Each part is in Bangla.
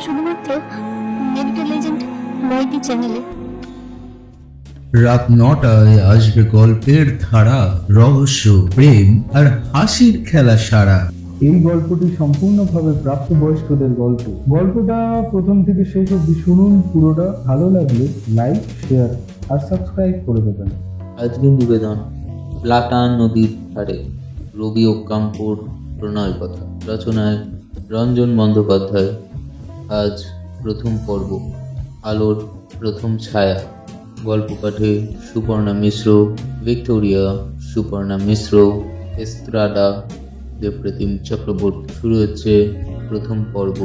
শুধুমাত্র মেডিকেল এজেন্ট বইটি চ্যানেলে। রাত 9টায় আসবে গল্পের ধারা, রহস্য, প্রেম আর হাসির খেলা সারা। এই গল্পটি সম্পূর্ণভাবে প্রাপ্তবয়স্কদের গল্প। গল্পটা প্রথম থেকে শেষ অবধি শুনুন। পুরোটা ভালো লাগলে লাইক, শেয়ার আর সাবস্ক্রাইব করে দেবেন। আজকের নিবেদন প্লাটান নদীর ধারে, রবি ওকাম্পোর প্রণয় কথা, রচনায় রঞ্জন বন্দ্যোপাধ্যায়। আজ প্রথম পর্ব, আলোর প্রথম ছায়া। গল্প পাঠে সুপর্ণা মিশ্র, ভিক্টোরিয়া, সুপর্ণা মিশ্র, এস্ত্রাডা, দেবপ্রতিম চক্রবর্তী। শুরু হচ্ছে প্রথম পর্ব,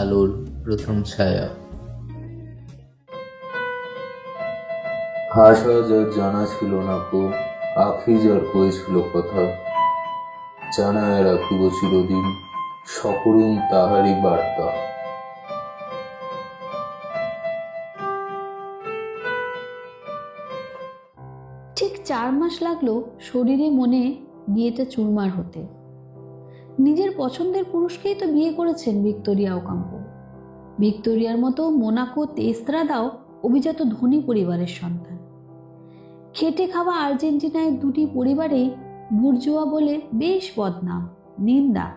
আলোর প্রথম ছায়া। ভাষা যার জানা ছিল না কো, আখি যার কয়েছিল কথা, জানায় রাখিব চিরদিন সকরুণ তাহারই বার্তা। ঠিক 4 মাস লাগলো শরীরে মনে বিয়েটা চুরমার হতে। নিজের পছন্দের পুরুষকেই তো বিয়ে করেছেন ভিক্টোরিয়া ওকাম্পো। ভিক্টোরিয়ার মতো মোনাকো তেস্ত্রাদাও অভিজাত ধনী পরিবারের সন্তান। খেটে খাওয়া আর্জেন্টিনায় দুটি পরিবারেই বুর্জোয়া বলে বেশ বদনাম, নিন্দা।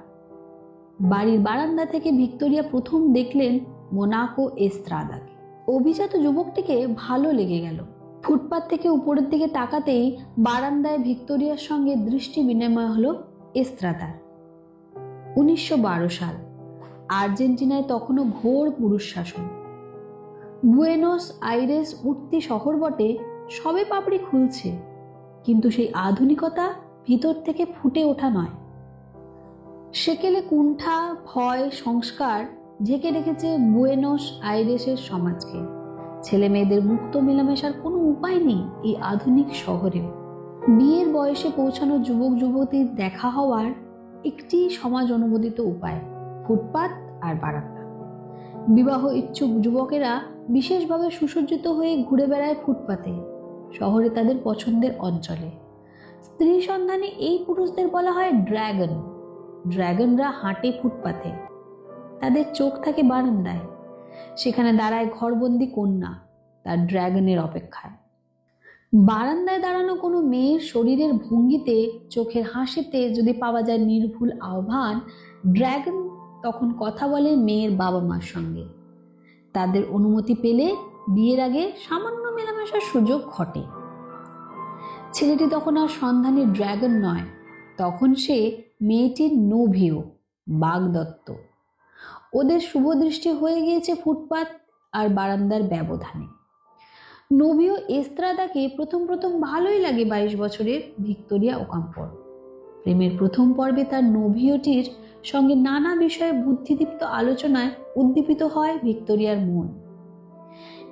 বাড়ির বারান্দা থেকে ভিক্টোরিয়া প্রথম দেখলেন মোনাকো এস্ত্রাদাকে। অভিজাত যুবকটিকে ভালো লেগে গেল। ফুটপাত থেকে উপরের দিকে তাকাতেই বারান্দায় ভিক্টোরিয়ার সঙ্গে দৃষ্টি বিনিময় হলো এস্ত্রাদার। 1912 সাল, আর্জেন্টিনায় তখনও ঘোর পুরুষ শাসন। বুয়েনোস আইরেস উঠতি শহর বটে, সবে পাপড়ি খুলছে, কিন্তু সেই আধুনিকতা ভিতর থেকে ফুটে ওঠা নয়। সেকেলে কুণ্ঠা, ভয়, সংস্কার ঢেকে রেখেছে বুয়েনোস আইরেসের সমাজকে। ছেলে মেয়েদের মুক্ত মেলামেশার কোনো উপায় নেই এই আধুনিক শহরে। বিয়ের বয়সে পৌঁছানো যুবক যুবতীর দেখা হওয়ার একটি সমাজ অনুমোদিত উপায়, ফুটপাত আর বারান্দা। বিবাহ ইচ্ছুক যুবকেরা বিশেষভাবে সুসজ্জিত হয়ে ঘুরে বেড়ায় ফুটপাতে, শহরে তাদের পছন্দের অঞ্চলে। স্ত্রী সন্ধানে এই পুরুষদের বলা হয় ড্র্যাগন। ড্র্যাগনরা হাঁটে ফুটপাতে, তাদের চোখ থাকে বারান্দায়। সেখানে দাঁড়ায় ঘরবন্দি কন্যা তার ড্র্যাগনের অপেক্ষায়। বারান্দায় দাঁড়ানো কোনো মেয়ের শরীরের ভঙ্গিতে, চোখের হাসিতে যদি পাওয়া যায় নির্ভুল আহ্বান, ড্র্যাগন তখন কথা বলে মেয়ের বাবা মার সঙ্গে। তাদের অনুমতি পেলে বিয়ের আগে সামান্য মেলামেশার সুযোগ ঘটে। ছেলেটি তখন আর সন্ধানী ড্র্যাগন নয়, তখন সে মেয়েটির নোভিও, বাগদত্ত। ওদের শুভদৃষ্টি হয়ে গিয়েছে ফুটপাত আর বারান্দার ব্যবধানে। নোভিও এস্ত্রাদাকে প্রথম ভালোই লাগে 22 বছরের ভিক্টোরিয়া ওকাম্পোর। প্রেমের প্রথম পর্বে তার নোভিওটির সঙ্গে নানা বিষয়ে বুদ্ধিদীপ্ত আলোচনায় উদ্দীপিত হয় ভিক্টোরিয়ার মন।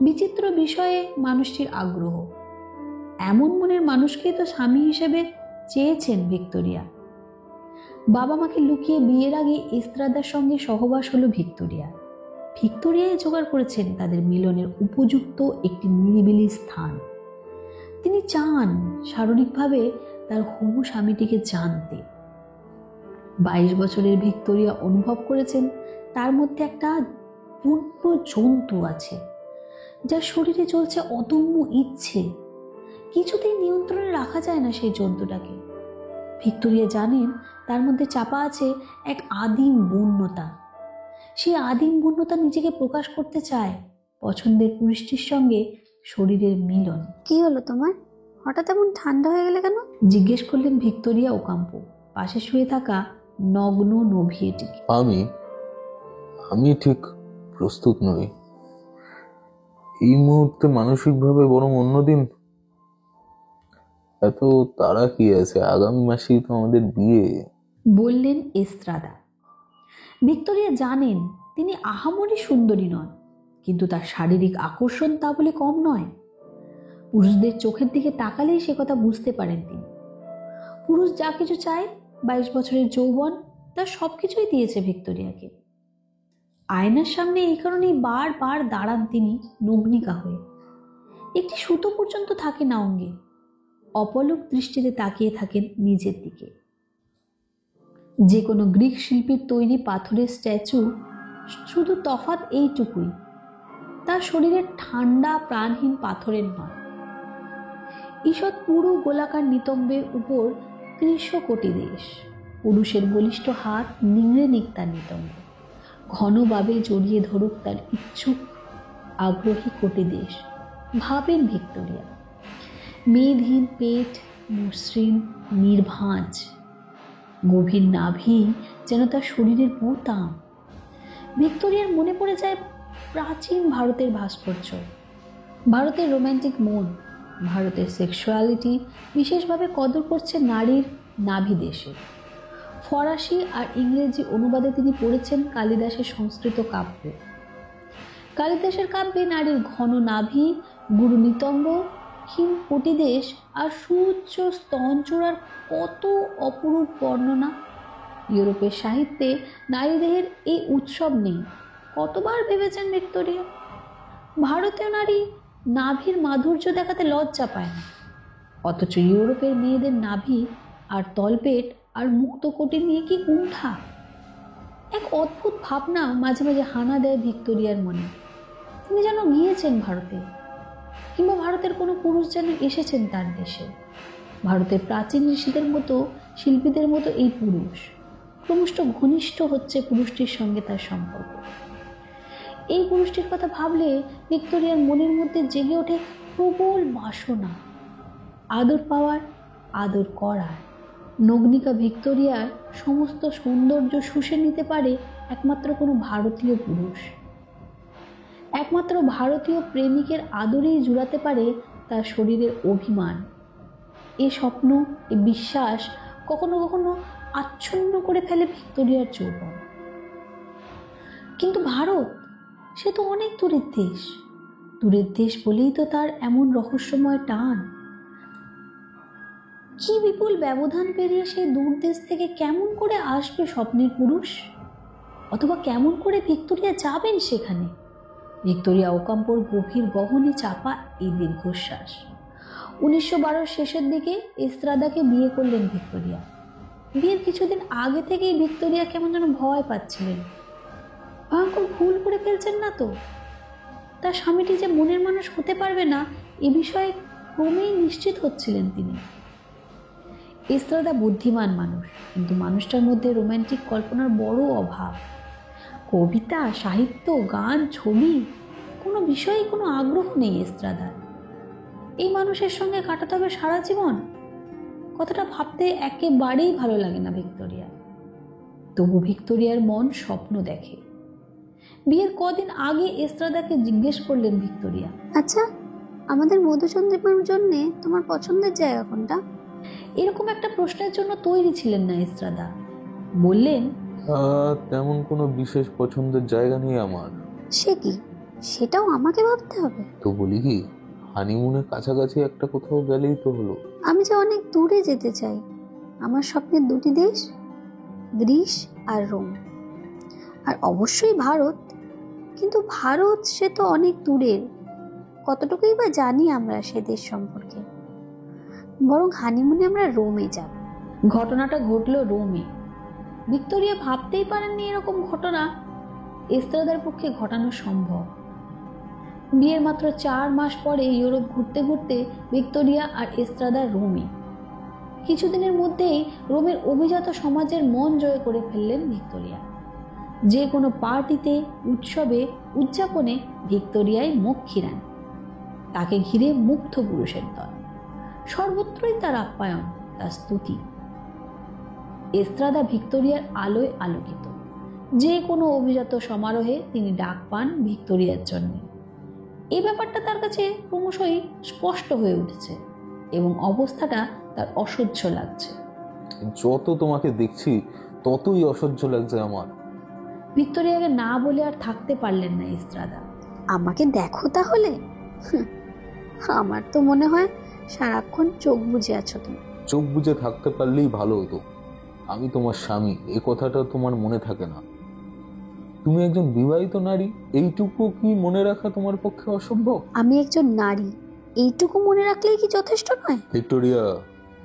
বিচিত্র বিষয়ে মানুষটির আগ্রহ। এমন মনের মানুষকেই তো স্বামী হিসেবে চেয়েছেন ভিক্টোরিয়া। বাবা মাকে লুকিয়ে বিয়ের আগে এস্ত্রাদার সঙ্গে সহবাস হলো ভিক্টোরিয়াই জোগাড় করেছেন তাদের মিলনের উপযুক্ত একটি নিরিবিলি স্থান। তিনি চান শারীরিকভাবে তার হবু স্বামীটিকে জানতে। 22 বছরের ভিক্টোরিয়া অনুভব করেছেন তার মধ্যে একটা পূর্ণ জন্তু আছে, যার শরীরে চলছে অদম্য ইচ্ছে। কিছুতেই নিয়ন্ত্রণে রাখা যায় না সেই জন্তুটাকে। ভিক্টোরিয়া জানেন তার মধ্যে চাপা আছে এক আদিম বন্যতা। সেই আদিম বন্যতা নিজেকে প্রকাশ করতে চায় পছন্দের পুরুষটির সঙ্গে শরীরের মিলন। কি হলো তোমার, হঠাৎ এমন ঠান্ডা হয়ে গেলে কেন? জিজ্ঞেস করলেন ভিক্টোরিয়া ওকাম্পো পাশে শুয়ে থাকা নগ্ন নোভিয়েটিকে। আমি ঠিক প্রস্তুত নই এই মুহূর্তে মানসিকভাবে, বরং অন্যদিন। এত তাড়া কি আছে, আগামী মাসেই তো আমাদের বিয়ে, বললেন এস্ত্রাদা। ভিক্টোরিয়া জানেন তিনি আহামরি সুন্দরী নন, কিন্তু তার শারীরিক আকর্ষণ তা বলে কম নয়। পুরুষদের চোখের দিকে তাকালেই সে কথা বুঝতে পারেন তিনি। পুরুষ যা কিছু চায়, 22 বছরের যৌবন তার সবকিছুই দিয়েছে ভিক্টোরিয়াকে। আয়নার সামনে এই কারণেই বারবার দাঁড়ান তিনি নগ্নিকা হয়ে। একটি সুতো পর্যন্ত থাকে না অঙ্গে। অপলক দৃষ্টিতে তাকিয়ে থাকেন নিজের দিকে। যে কোনো গ্রিক শিল্পীর তৈরি পাথরের স্ট্যাচু, শুধু তফাৎ এইটুকুই, তার শরীরের ঠান্ডা প্রাণহীন পাথরের নয়। ঈষৎ পুরু গোলাকার নিতম্বের উপর ৩০ কোটি দেশ, পুরুষের বলিষ্ঠ হাত নিংড়ে নিক তার নিতম্ব, ঘনভাবে জড়িয়ে ধরুক তার ইচ্ছুক আগ্রহী কোটি দেশ। ভাবেন ভিক্টোরিয়া, মেদহীন পেট, মসৃণ নির্ভাঁজ, গভীর নাভি যেন তার শরীরের বোতাম। ভিক্টোরিয়ার মনে পড়ে যায় প্রাচীন ভারতের ভাস্কর্য, ভারতের রোম্যান্টিক মন, ভারতের সেক্সুয়ালিটি বিশেষভাবে কদর করছে নারীর নাভি দেশে। ফরাসি আর ইংরেজি অনুবাদে তিনি পড়েছেন কালিদাসের সংস্কৃত কাব্য। কালিদাসের কাব্যে নারীর ঘন নাভি, গুরু নিতম্ব, ক্ষীণ কোটিদেশ আর সুউচ্চ স্তনচূড়ার কত অপরূপ বর্ণনা। ইউরোপের সাহিত্যে নারীদেহের এই উৎসব নেই, কতবার ভেবেছেন ভিক্টোরিয়া। ভারতীয় নারী নাভির মাধুর্য দেখাতে লজ্জা পায় না, অথচ ইউরোপের মেয়েদের নাভি আর তলপেট আর মুক্তকোটি নিয়ে কি কুণ্ঠা। এক অদ্ভুত ভাবনা মাঝে মাঝে হানা দেয় ভিক্টোরিয়ার মনে। তিনি যেন গিয়েছেন ভারতে, কিংবা ভারতের কোনো পুরুষ যেন এসেছেন তার দেশে। ভারতের প্রাচীন ঋষিদের মতো, শিল্পীদের মতো এই পুরুষ ক্রমশ ঘনিষ্ঠ হচ্ছে পুরুষটির সঙ্গে তার সম্পর্ক। এই পুরুষটির কথা ভাবলে ভিক্টোরিয়ার মনের মধ্যে জেগে ওঠে প্রবল বাসনা, আদর পাওয়ার, আদর করার। নগ্নিকা ভিক্টোরিয়ার সমস্ত সৌন্দর্য শুষে নিতে পারে একমাত্র কোনো ভারতীয় পুরুষ। একমাত্র ভারতীয় প্রেমিকের আদরেই জুড়াতে পারে তার শরীরের অভিমান। এ স্বপ্ন, এ বিশ্বাস কখনো কখনো আচ্ছন্ন করে ফেলে ভিক্টোরিয়ার যৌবন। কিন্তু ভারত, সে তো অনেক দূরের দেশ। দূরের দেশ বলেই তো তার এমন রহস্যময় টান। কি বিপুল ব্যবধান পেরিয়ে সে দূর দেশ থেকে কেমন করে আসবে স্বপ্নের পুরুষ? অথবা কেমন করে ভিক্টোরিয়া যাবেন সেখানে? ভিক্টোরিয়া ওকাম্পোর গভীর গহনে চাপা এই দীর্ঘশ্বাস। 1912 শেষের দিকে এস্ত্রাদাকে বিয়ে করলেন ভিক্টোরিয়া। বিয়ের কিছুদিন আগে থেকেই ভিক্টোরিয়া কেমন যেন ভয় পাচ্ছিলেন। ভয়ঙ্কর ভুল করে ফেলছেন না তো? তার স্বামীটি যে মনের মানুষ হতে পারবে না, এ বিষয়ে ক্রমেই নিশ্চিত হচ্ছিলেন তিনি। এস্ত্রাদা বুদ্ধিমান মানুষ, কিন্তু মানুষটার মধ্যে রোম্যান্টিক কল্পনার বড় অভাব। কবিতা, সাহিত্য, গান, ছবি, কোনো বিষয়ে কোনো আগ্রহ নেই এস্ত্রাদার। এই মানুষের সঙ্গে কাটাতে হবে সারা জীবন, কথাটা ভাবতে একেবারেই ভালো লাগে না ভিক্টোরিয়া। তবু ভিক্টোরিয়ার মন স্বপ্ন দেখে। বিয়ের কদিন আগে এস্ত্রাদাকে জিজ্ঞেস করলেন ভিক্টোরিয়া, আচ্ছা, আমাদের মধুচন্দ্রিমার জন্য তোমার পছন্দের জায়গা কোনটা? এরকম একটা প্রশ্নের জন্য তৈরি ছিলেন না এস্ত্রাদা। বললেন, তেমন কোনো বিশেষ পছন্দের জায়গা নেই আমার। সে কি, সেটাও আমাকে ভাবতে হবে? তো বলি কি, হানিমুনের কাছাকাছি একটা কোথাও গেলেই তো হলো। আমি যে অনেক দূরে যেতে চাই। আমার স্বপ্নের দুটি দেশ, গ্রিস আর রোম। আর অবশ্যই ভারত। কিন্তু ভারত সে তো অনেক দূরের, কতটুকুই বা জানি আমরা সে দেশ সম্পর্কে। বরং হানিমুনে আমরা রোমে যাব। ঘটনাটা ঘটলো রোমে। ভিক্টোরিয়া ভাবতেই পারেননি এরকম ঘটনা এস্ত্রাদার পক্ষে ঘটানো সম্ভব। বিয়ের মাত্র 4 মাস পরে ইউরোপ ঘুরতে ঘুরতে ভিক্টোরিয়া আর এস্ত্রাদা রোমে। কিছুদিনের মধ্যেই রোমের অভিজাত সমাজের মন জয় করে ফেললেন ভিক্টোরিয়া। যে কোনো পার্টিতে, উৎসবে, উদযাপনে ভিক্টোরিয়ায় মুখ খিরান। তাকে ঘিরে মুগ্ধ পুরুষের দল। সর্বত্রই তার আপ্যায়ন, তার স্তুতি। এস্ত্রাদা ভিক্টোরিয়ার আলোয় আলোকিত। যে কোনো অভিজাত সমারোহে তিনি ডাক পান ভিক্টোরিয়ার জন্য। এই ব্যাপারটা তার কাছে ক্রমশই স্পষ্ট হয়ে উঠেছে এবং অবস্থাটা তার অসহ্য লাগছে। যত তোমাকে দেখছি ততই অসহ্য লাগছে আমার। ভিক্টোরিয়াকে না বলে আর থাকতে পারলেন না এস্ত্রাদা। আমাকে দেখো তাহলে। আমার তো মনে হয় সারাক্ষণ চোখ বুজে আছো তুমি। চোখ বুজে থাকতে পারলেই ভালো হতো। আমি তোমার স্বামী, এই কথাটা তোমার মনে থাকে না। তুমি একজন বিবাহিত নারী, এইটুকু কি মনে রাখা তোমার পক্ষে অসম্ভব? আমি একজন নারী, এইটুকু মনে রাখলেই কি যথেষ্ট নয়? ভিক্টোরিয়া,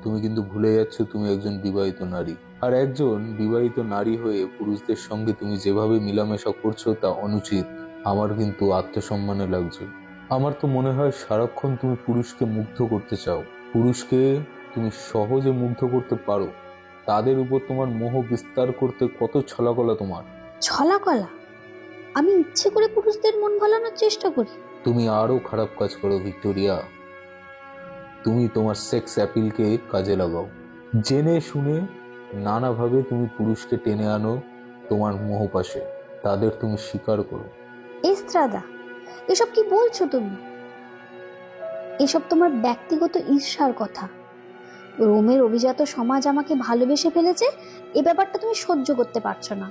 তুমি কিন্তু ভুলে যাচ্ছ তুমি একজন বিবাহিত নারী। আর একজন বিবাহিত নারী হয়ে পুরুষদের সঙ্গে তুমি যেভাবে মেলামেশা করছো তা অনুচিত। আমার কিন্তু আত্মসম্মানে লাগছে। আমার তো মনে হয় সারাক্ষণ তুমি পুরুষকে মুগ্ধ করতে চাও। পুরুষকে তুমি সহজে মুগ্ধ করতে পারো, তাদের উপর তোমার মোহ বিস্তার করতে কত ছলাকলা তোমার। ছলাকলা? আমি ইচ্ছে করে পুরুষদের মন ভোলানোর চেষ্টা করি? তুমি আরো খারাপ কাজ করো ভিক্টোরিয়া। তুমি তোমার সেক্স অ্যাপিলকে কাজে লাগাও। জেনে শুনে নানাভাবে তুমি পুরুষকে টেনে আনো তোমার মোহপাশে, তাদের তুমি স্বীকার করো। এস্ত্রাদা, এসব কি বলছো তুমি? এসব তোমার ব্যক্তিগত ঈর্ষার কথা। রোমের অভিজাত সমাজ আমাকে ভালোবেসে ফেলেছে, এ ব্যাপারটা তুমি সহ্য করতে পারছো না।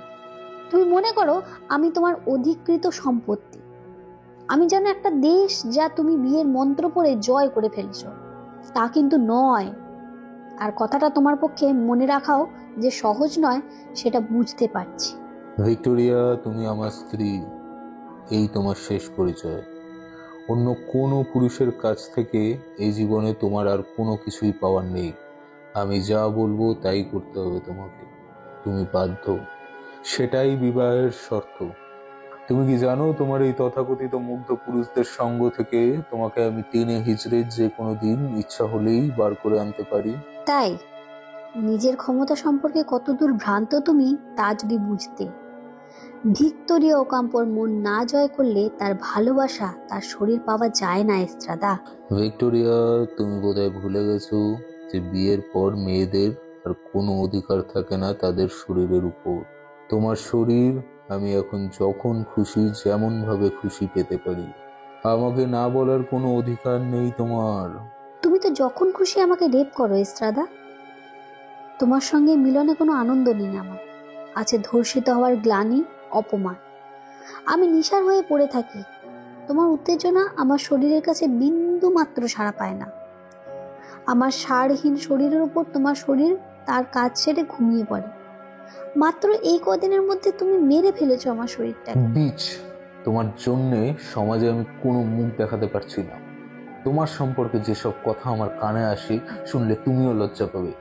তুমি মনে করো আমি তোমার অধিকৃত সম্পত্তি। আমি যেন একটা দেশ যা তুমি বিয়ের মন্ত্র পড়ে জয় করে ফেলছো। তা কিন্তু নয়। আর কথাটা তোমার পক্ষে মনে রাখাও যে সহজ নয়, সেটা বুঝতে পারছি। ভিক্টোরিয়া, তুমি আমার স্ত্রী, এই তোমার শেষ পরিচয়। অন্য কোনো পুরুষের কাছ থেকে এই জীবনে তোমার আর কোনো কিছুই পাওয়ার নেই। আমি যা বলবো তাই করতে হবে তোমাকে, তুমি বাধ্য। সেটাই বিবাহের শর্ত। তুমি কি জানো তোমার এই তথাকথিত মুগ্ধ পুরুষদের সঙ্গ থেকে তোমাকে আমি টেনে হিচড়ে যে কোনো দিন ইচ্ছা হলেই বার করে আনতে পারি? তাই নিজের ক্ষমতা সম্পর্কে কতদূর ভ্রান্ত তুমি তা যদি বুঝতে। ভিক্টোরিয়া ওকাম্পোর মন না জয় করলে তার ভালোবাসা, তার শরীর পাওয়া যায় না এস্ত্রাদা। ভিক্টোরিয়া, তুমি বোধহয় ভুলে গেছো যে বিয়ের পর মেয়েদের আর কোনো অধিকার থাকে না তাদের শরীরের উপর। তোমার শরীর আমি এখন যখন খুশি যেমন ভাবে খুশি পেতে পারি। আমাকে না বলার কোনো অধিকার নেই তোমার। তুমি তো যখন খুশি আমাকে রেপ করো এস্ত্রাদা। তোমার সঙ্গে মিলনে কোনো আনন্দ নেই আমার। আছে ধর্ষিত হওয়ার গ্লানি, অপমান। আমি নিশার হয়ে পড়ে থাকি। তোমার উত্তেজনা আমার শরীরের কাছে বিন্দু মাত্র সাড়া পায় না। আমার সারহীন শরীরের উপর তোমার শরীর তার কাজ ছেড়ে ঘুমিয়ে পড়ে। মাত্র এই কদিনের মধ্যে তুমি মেরে ফেলেছো আমার শরীরটাকে। বিচ, তোমার জন্যে সমাজে আমি কোনো মুখ দেখাতে পারছি না। তোমার সম্পর্কে যেসব কথা আমার কানে আসে শুনলে তুমিও লজ্জা পাবে।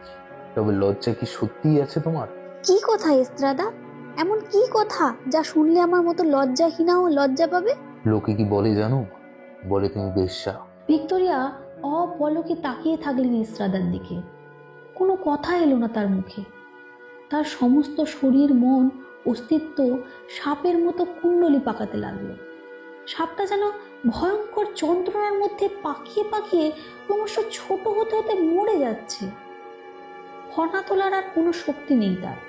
তবে লজ্জা কি সত্যিই আছে তোমার? কি কথা এস্ত্রাদা? এমন কি কথা যা শুনলে আমার মতো লজ্জাহীনাও লজ্জা পাবে? লোকে কি বলে জানো? বলে তুমি বেশ্যা। ভিক্টোরিয়া অপলকে তাকিয়ে থাকলেন এস্ত্রাদার দিকে। কোনো কথা এলো না তার মুখে। তার সমস্ত শরীর, মন, অস্তিত্ব সাপের মতো কুণ্ডলি পাকাতে লাগলো। সাপটা যেন ভয়ঙ্কর যন্ত্রণার মধ্যে পাকিয়ে পাকিয়ে ক্রমশ ছোট হতে হতে মরে যাচ্ছে। ফনা তোলার আর কোনো শক্তি নেই তার।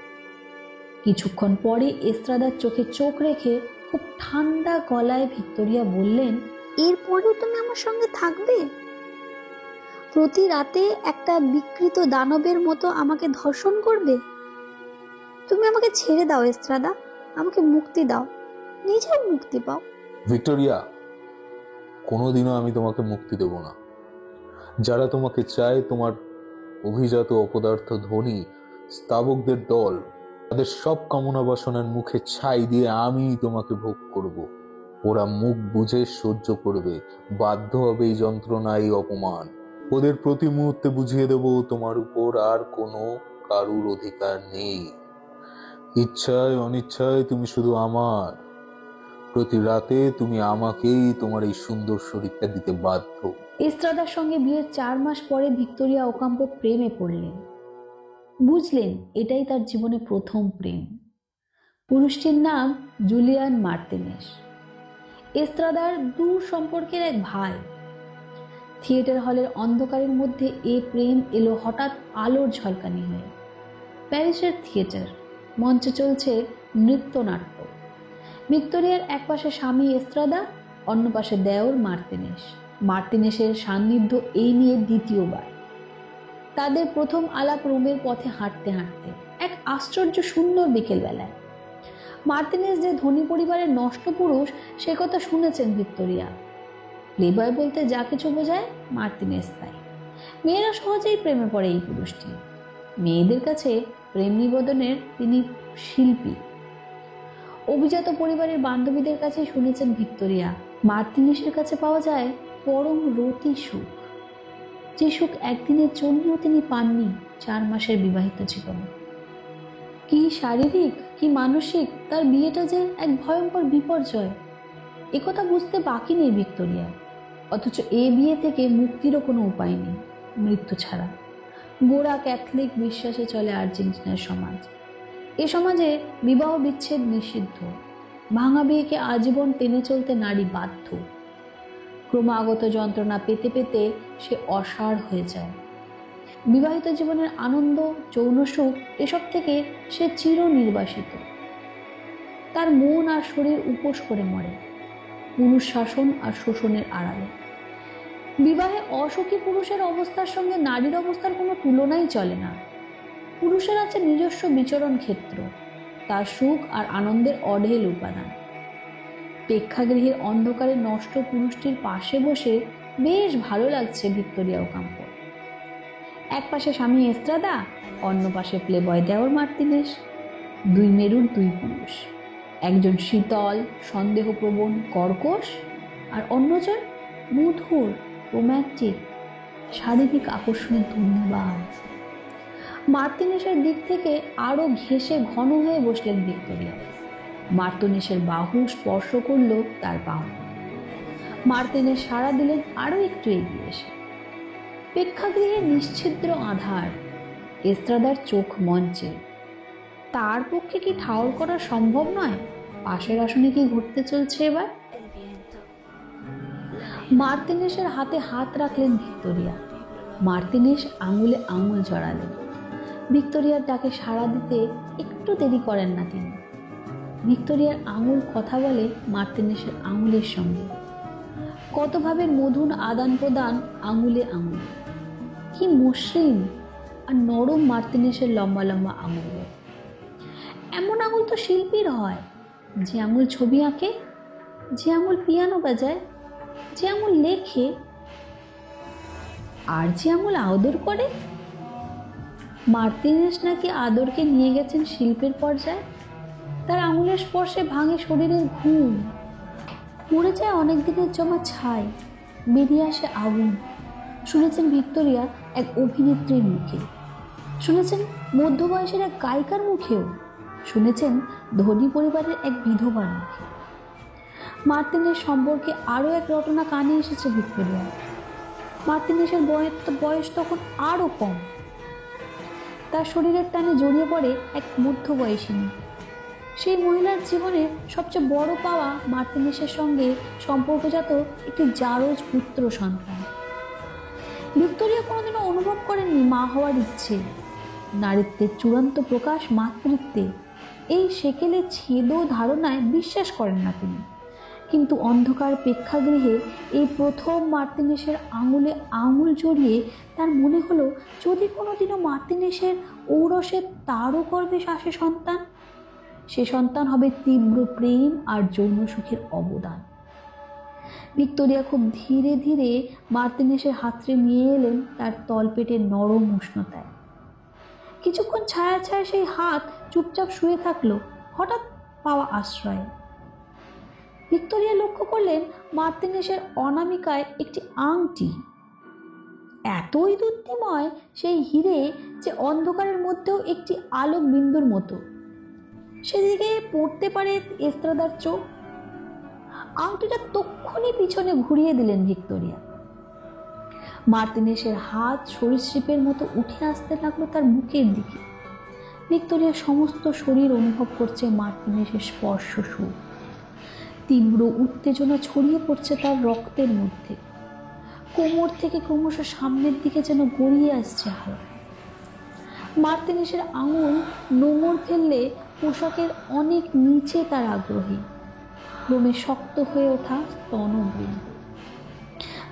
কিছুক্ষণ পরে এস্ত্রাদার চোখে চোখ রেখে খুব ঠান্ডা গলায় ভিক্টোরিয়া বললেন, এরপরেও তুমি আমার সঙ্গে থাকবে? প্রতি রাতে একটা বিকৃত দানবের মতো আমাকে ধর্ষণ করবে? তুমি আমাকে ছেড়ে দাও এস্ত্রাদা, আমাকে মুক্তি দাও, নিজেও মুক্তি পাও। ভিক্টোরিয়া, কোনোদিনও আমি তোমাকে মুক্তি দেব না। যারা তোমাকে চায়, তোমার অভিজাত অপদার্থ ধনী স্তাবকদের দল, তাদের সব কামনা বাসনার মুখে ছাই দিয়ে আমি তোমাকে ভোগ করব। ওরা মুখ বুঝে সহ্য করবে, বাধ্য হবে এই যন্ত্রণা, এই অপমান। ওদের প্রতি মুহূর্তে বুঝিয়ে দেব তোমার উপর আর কোনো কারুর অধিকার নেই। ইচ্ছায় অনিচ্ছায় তুমি শুধু আমার। প্রতি রাতে তুমি আমাকেই তোমার এই সুন্দর শরীরটা দিতে বাধ্য। এস্ত্রাদার সঙ্গে বিয়ের 4 মাস পরে ভিক্টোরিয়া ওকাম্পো প্রেমে পড়লেন। বুঝলেন এটাই তার জীবনে প্রথম প্রেম। পুরুষটির নাম জুলিয়ান মার্তিনেস, এস্ত্রাদার দূর সম্পর্কের এক ভাই। থিয়েটার হলের অন্ধকারের মধ্যে এ প্রেম এলো হঠাৎ আলোর ঝলকানি হয়ে। প্যারিসের থিয়েটার মঞ্চে চলছে নৃত্যনাট্য। ভিক্টোরিয়ার এক পাশে স্বামী এস্ত্রাদা, অন্য পাশে দেওর মার্তিনেস। মার্তিনেসের সান্নিধ্য এই নিয়ে দ্বিতীয়বার। তাদের প্রথম আলাপ রোমের পথে হাঁটতে হাঁটতে এক আশ্চর্য সুন্দর বিকেলবেলায়। মার্তিনেস যে ধনী পরিবারের নষ্ট পুরুষ সে কথা শুনেছেন ভিক্টোরিয়া। প্লেবয় বলতে যা কিছু বোঝায় মার্তিনেস তাই। মেয়েরা সহজেই প্রেমে পড়ে এই পুরুষটি। মেয়েদের কাছে প্রেম নিবেদনের তিনি শিল্পী। অভিজাত পরিবারের বান্ধবীদের কাছে শুনেছেন ভিক্টোরিয়া মার্তিনেসের কাছে পাওয়া যায় পরম রতি সুখ, যে সুখ একদিনের জন্যও তিনি পাননি 4 মাসের বিবাহিত জীবনে। কি শারীরিক কি মানসিক, তার বিয়েটা যে এক ভয়ঙ্কর বিপর্যয়, একথা বুঝতে বাকি নেই ভিক্টোরিয়ার। অথচ এ বিয়ে থেকে মুক্তিরও কোনো উপায় নেই, মৃত্যু ছাড়া। গোড়া ক্যাথলিক বিশ্বাসে চলে আর্জেন্টিনার সমাজ। এ সমাজে বিবাহ বিচ্ছেদ নিষিদ্ধ, ভাঙা বিয়েকে আজীবন টেনে চলতে নারী বাধ্য। ক্রমাগত যন্ত্রণা পেতে পেতে সে অসাড় হয়ে যায়। বিবাহিত জীবনের আনন্দ, যৌন সুখ এসব থেকে সে চিরনির্বাসিত। তার মন আর শরীর উপোস করে মরে পুরুষ শাসন আর শোষণের আড়ালে। বিবাহে অসুখী পুরুষের অবস্থার সঙ্গে নারীর অবস্থার কোনো তুলনাই চলে না। পুরুষের আছে নিজস্ব বিচরণ ক্ষেত্র, তার সুখ আর আনন্দের অঢেল উপাদান। প্রেক্ষাগৃহের অন্ধকারে নষ্ট পুরুষটির পাশে বসে বেশ ভালো লাগছে ভিক্টোরিয়া ওকাম্পোর। এক পাশে স্বামী এস্ত্রাদা, অন্য পাশে প্লেবয় দেওর মার্তিনেস। দুই মেরুর দুই পুরুষ, একজন শীতল সন্দেহপ্রবণ কর্কশ, আর অন্যজন মধুর রোম্যান্টিক শারীরিক আকর্ষণের ধন্যবাদ। মার্তিনেসের দিক থেকে আরো ঘেঁষে ঘন হয়ে বসলেন ভিক্টোরিয়া। মার্তিনেসের বাহু স্পর্শ করল তার পাও। মার্তিনেস সাড়া দিলেন আরো একটু এগিয়ে এসে। প্রেক্ষাগৃহে নিশ্ছিদ্র আধার, এস্ত্রাদার চোখ মঞ্চে। তার পক্ষে কি ঠাউর করা সম্ভব নয় পাশের আসনে কি ঘটতে চলছে এবার? মার্তিনেসের হাতে হাত রাখলেন ভিক্টোরিয়া। মার্তিনেস আঙুলে আঙুল জড়ালেন। ভিক্টোরিয়ার ডাকে সাড়া দিতে একটু দেরি করেন না তিনি। ভিক্টোরিয়ার আঙুল কথা বলে মার্তিনেসের আঙুলের সঙ্গে। কতভাবে মধুর আদান প্রদান আঙুলে আঙুলে। কি মসৃণ আর নরম মার্তিনেসের লম্বা লম্বা আঙুল। এমন আঙুল তো শিল্পীর হয়, যে আঙুল ছবি আঁকে, যে আঙুল পিয়ানো বাজায়, যে আঙুল লেখে, আর যে আঙুল আদর করে। মার্তিনেস নাকি আদরকে নিয়ে গেছেন শিল্পের পর্যায়ে। তার আঙুলের স্পর্শে ভাঙে শরীরের ঘুম, মরে যায় অনেক দিনের জমা ছাই, বেরিয়ে আসে আগুন। শুনেছেন ভিক্টোরিয়া এক অভিনেত্রীর মুখে, শুনেছেন মধ্যবয়সের এক গায়িকার মুখেও, শুনেছেন ধনী পরিবারের এক বিধবার মুখে। মার্তিনেস সম্পর্কে আরও এক রটনা কানে এসেছে ভিক্টোরিয়া। মার্তিনেসের বয়স তখন আরও কম। তার শরীরের টানে জড়িয়ে পড়ে এক মধ্যবয়সিনী। সেই মহিলার জীবনের সবচেয়ে বড় পাওয়া মার্তিনেসের সঙ্গে সম্পর্কজাত একটি জারজ পুত্র সন্তান। ভিক্টোরিয়া কোনোদিনও অনুভব করেননি মা হওয়ার ইচ্ছে। নারীত্বের চূড়ান্ত প্রকাশ মাতৃত্বে, এই সেকেলে ছেদ ধারণায় বিশ্বাস করেন না তিনি। কিন্তু অন্ধকার প্রেক্ষাগৃহে এই প্রথম মার্তিনেসের আঙুলে আঙুল জড়িয়ে তার মনে হলো, যদি কোনোদিনও মার্তিনেসের ঔরসে তারও গর্ভে আসে সন্তান, সে সন্তান হবে তীব্র প্রেম আর যৌন সুখের অবদান। ভিক্টোরিয়া খুব ধীরে ধীরে মার্তিনেসের হাতড়ে নিয়ে এলেন তার তলপেটের নরম উষ্ণতায়। কিছুক্ষণ ছায়া ছায়া সেই হাত চুপচাপ শুয়ে থাকলো হঠাৎ পাওয়া আশ্রয়ে। ভিক্টোরিয়া লক্ষ্য করলেন মার্তিনেসের অনামিকায় একটি আংটি, এতই দ্যুতিময় সেই হিরে যে অন্ধকারের মধ্যেও একটি আলোক বিন্দুর মতো। সেদিকে পড়তে পারে এস্ত্রাদার চোখ। আংটিটা তক্ষুনি পিছনে ঘুরিয়ে দিলেন ভিক্টোরিয়া। মার্তিনেসের হাত সরীসৃপের মতো উঠে আসতে লাগলো তার বুকের দিকে। ভিক্টোরিয়ার সমস্ত শরীর অনুভব করছে মার্তিনেসের স্পর্শ সুখ। তীব্র উত্তেজনা ছড়িয়ে পড়ছে তার রক্তের মধ্যে। কোমর থেকে ক্রমশ সামনের দিকে যেন গড়িয়ে আসছে হাওয়া। মার্তিনেসের আঙুল নোঙর ফেললে পোশাকের অনেক নিচে তার আগ্রহী, ক্রমে শক্ত হয়ে ওঠা স্তনবৃন্দ।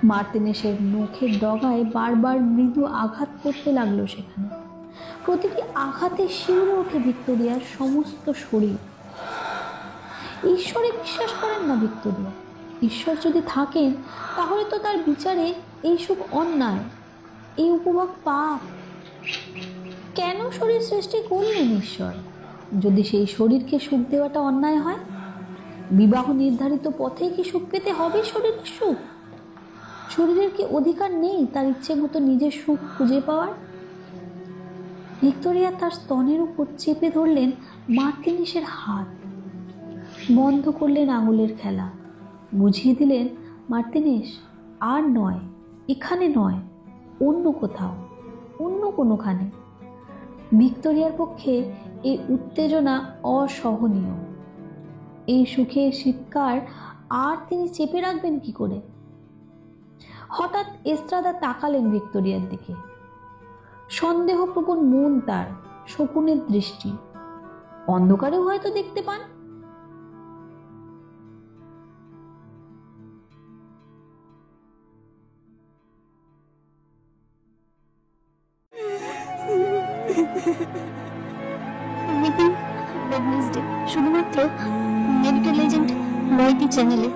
মার্তিনেসের নখের ডগায় বারবার মৃদু আঘাত করতে লাগলো সেখানে। প্রতিটি আঘাতে শিউরে ওঠে ভিক্টোরিয়ার সমস্ত শরীর। ঈশ্বরে বিশ্বাস করেন না ভিক্টোরিয়া। ঈশ্বর যদি থাকেন তাহলে তো তার বিচারে এই সুখ অন্যায়, এই উপভোগ পাপ। কেন শরীর সৃষ্টি করলেন ঈশ্বর, যদি সেই শরীরকে সুখ দেওয়াটা অন্যায় হয়? বিবাহ নির্ধারিত পথে কি সুখ পেতে হবে শরীরের সুখ? শরীরের কি অধিকার নেই তার ইচ্ছে মতো নিজের সুখ খুঁজে পাওয়ার? ভিক্টোরিয়া তার স্তনের উপর চেপে ধরলেন মার্টিনিসের হাত, বন্ধ করলেন আঙুলের খেলা, বুঝিয়ে দিলেন, মার্টিনিস, আর নয়, এখানে নয়, অন্য কোথাও, অন্য কোনোখানে। ভিক্টোরিয়ার পক্ষে এই উত্তেজনা অসহনীয়। এই সুখের শীতকার আর তিনি চেপে রাখবেন কি করে? হঠাৎ এস্ত্রাদা তাকালেন ভিক্টোরিয়ার দিকে। সন্দেহপ্রবণ মন তার, শকুনের দৃষ্টি। অন্ধকারেও হয়তো দেখতে পান। শুধুমাত্র মেডিকেল এজেন্ট নয়টি চ্যানেলে।